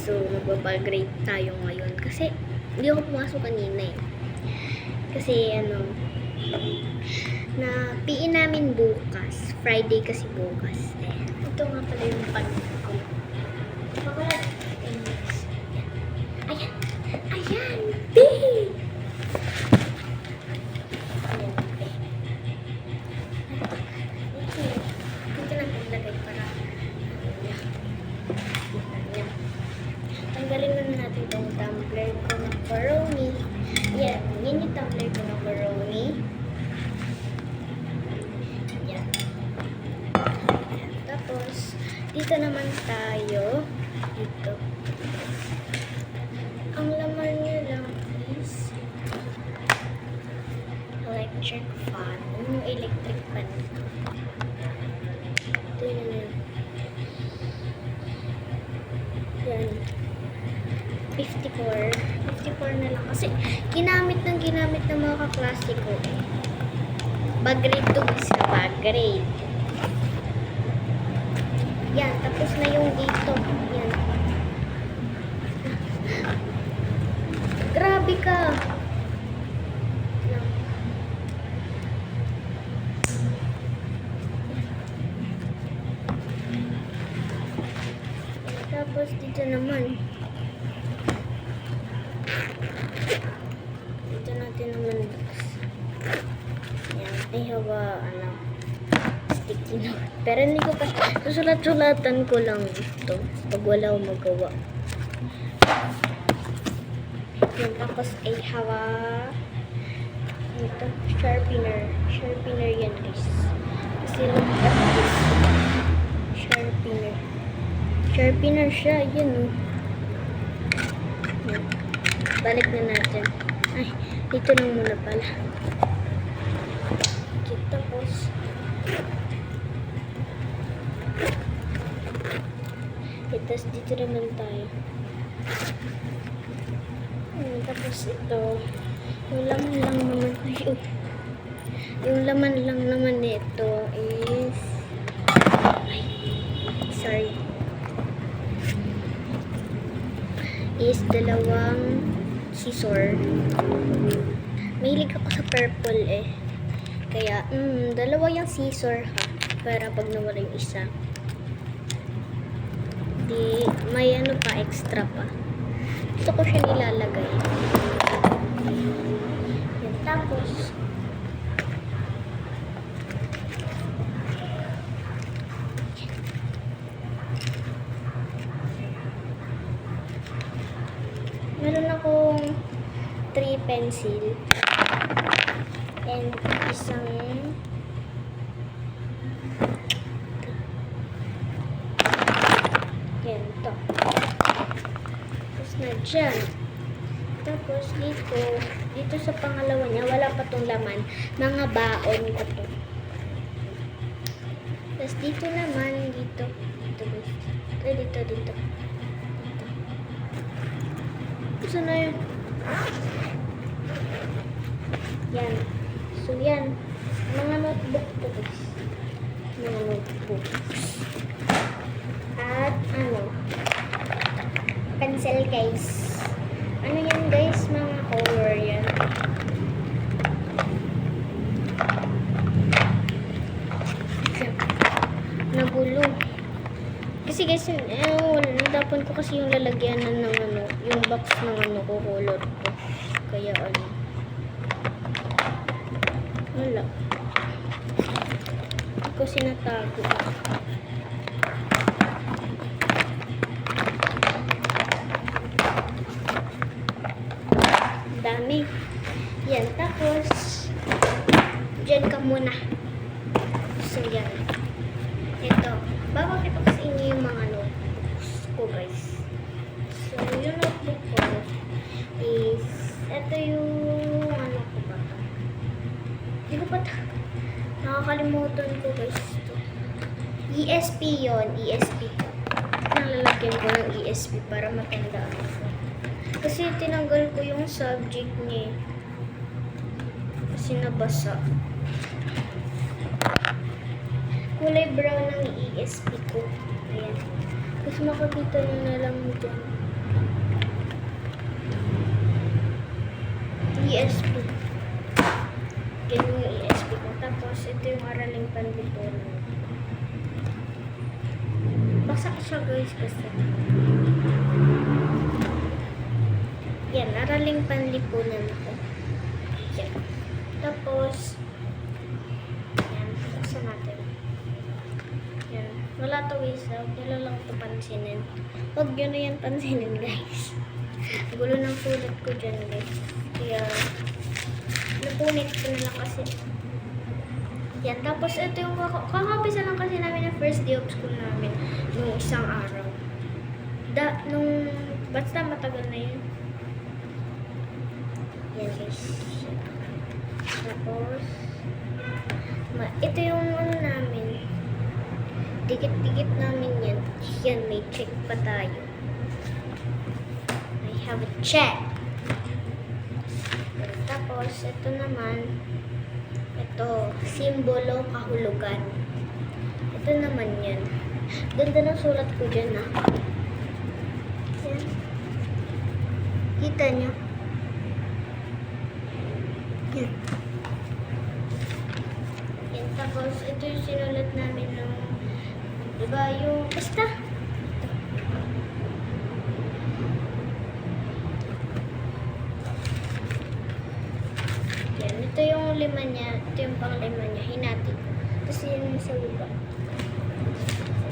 So, magpapag-grade tayo ngayon. Kasi, hindi ako pumasok kanina eh. Kasi, na PE namin bukas. Friday kasi bukas. Eh, ito nga pala yung panig ko. Ayan! Ayan! Babe! Tanggalin na natin itong tumbler ko ng macaroni. Yan. Yan yung tumbler ko ng macaroni. Yan. Tapos, dito naman tayo. Dito. Ang laman niya lang is electric fan. Yung electric fan. Ito yun. Yan. 54 na lang kasi ginamit ng mga kaklase ko eh. Bag-grade to is na bag-grade. Yan, tapos na yung dito. Yan. Grabe ka. Yan. Tapos dito naman. Dito natin naman yan, I have sticky note. Pero hindi ko pa susulat-sulatan ko lang ito pag wala akong magawa. Yan, tapos I have ito, sharpener yan guys. Kasi look at this sharpener siya, yan yan. Balik na natin. Ay, dito lang muna pala. Okay, tapos tapos dito naman tayo. Tapos ito yung laman lang naman yung laman lang naman nito is dalawang scissor. Mahilig ako sa purple eh. Kaya, dalawa yung scissor ha. Para pag nawala yung isa. Di, may pa, extra pa. Gusto ko siya nilalagay. Yan, tapos, meron akong 3 pencil and isang yan to. Tapos na dyan. Tapos dito sa pangalawa niya wala pa tong laman, mga baon ko to. Tapos dito naman dito saan na yun? Yan. So, yan. Mga notebook to guys. Mga notebooks. At, pencil guys. Ano yan guys? Mga color yan. Nagulo. Kasi guys, nadapan ko kasi yung lalagyanan ng yung box ng ko, color ko. Kaya wala. Hindi ko sinatago. Dami. Yan, tapos dyan ka muna. So, yan. Ito. Babakit ako sa inyo yung mga notebooks ko, guys. So, yung notebook ko is, ito yung, ko ba ito? Hindi ko pa nakakalimutan ko, guys. Ito. ESP yon, ESP. Nalalagyan ko ng ESP para matandaan ko. Kasi tinanggal ko yung subject niya. Kasi nabasa. Kulay brown ng ESP ko. Ayan. Tapos makakita nyo na lang dyan. ESP. Yan yung ESP ko. Tapos, ito yung araling panlipunan. Baksak siya guys kasi. Yan, araling panlipunan ko. Yan. Tapos, yan, buksan natin. Yan. Wala to guys. Huwag nyo lang ito pansinin. Huwag nyo na yan pansinin guys. Gulo ng sulat ko dyan guys. Kaya, napunit ko na lang kasi. Yan. Tapos, ito yung kakapisa lang kasi namin ng first day of school namin. Nung isang araw. Basta matagal na yun. Yan guys. Tapos, ito yung ano namin. Dikit-dikit namin yan. Yan, may check pa tayo. I have a check. Tapos, ito naman. Ito, simbolo kahulugan. Ito naman yan. Ganda ng sulat ko dyan ah. Yan. Kita nyo? Yan. Yan. Tapos, ito yung sinulat namin ng, diba, yung, basta. Yan. Ito yung lima niya. Ito yung pang lima niya. Hinati. Tapos, yun yung sa baba.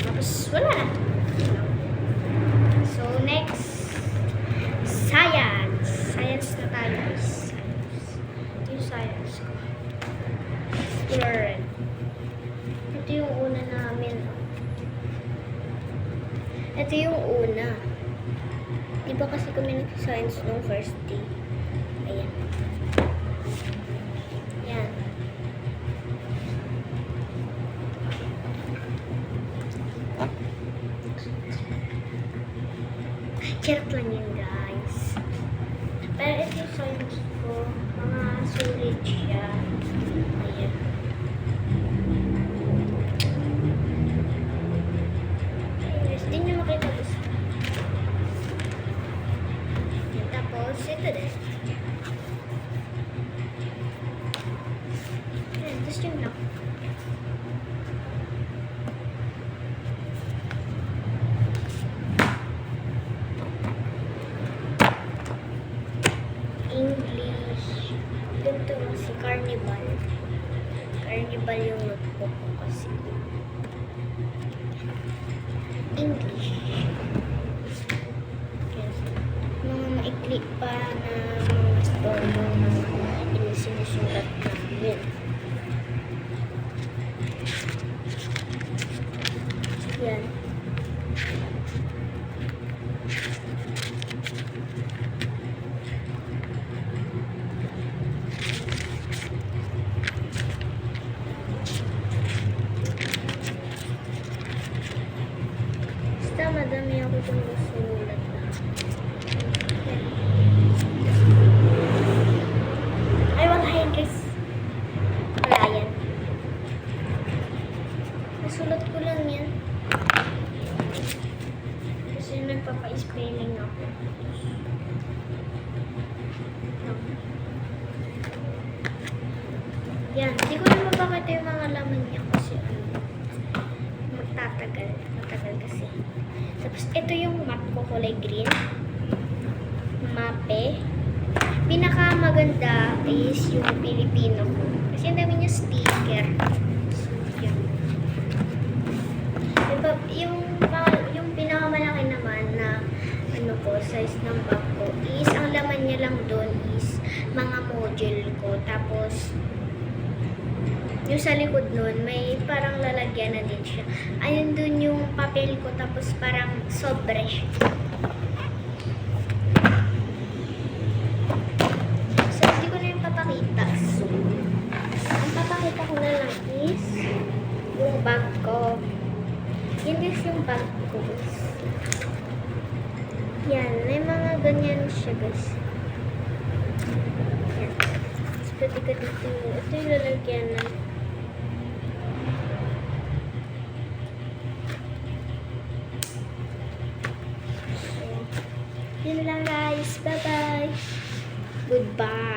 Tapos, wala na. So, next. Science. Science na tayo. Science. Ito yung science ko. Learn. Ito yung una namin. Ito yung una. Diba kasi kami nag-science nung first day. Ayan. Yan. Charot lang yun, guys. Pero ito yung science ko. Mga sulit siya. Ayan. Anyways, di nyo makita gusto. Ayan, tapos, ito din. Ayan, tapos yun lang. English. Ganito si Carnival. Carnival yung notebook ko kasi. English. Yes. Mga maikli pa na mga storyo na sinusulat namin. Yan. Basta madami ako itong sulat na. Ay, wala yan guys. Wala yan. Nasulat ko lang yan. Kasi nagpapa-spelling ako. Yan. Hindi ko na mapakita yung mga laman niya kasi magtatagal. Matagal kasi. Tapos, ito yung map ko kulay green. Mape. Pinakamaganda is yung Pilipino ko. Kasi ang dami niya sticker. So, yan. Diba, yung pinakamalaki naman na ano ko, size ng bag ko is, ang laman niya lang doon is mga module ko. Tapos, yung sa likod nun, may parang lalagyan na din siya. Ayun dun yung papel ko, tapos parang sobre siya. So, hindi ko na yung papakita. So, ang papakita ko na lang is yung bag ko. Yan is yung bag ko. Yan, may mga ganyan siya guys. Yan. Tapos pwede ka dito. Ito yung lalagyan na. Yun lang guys. Bye-bye. Goodbye.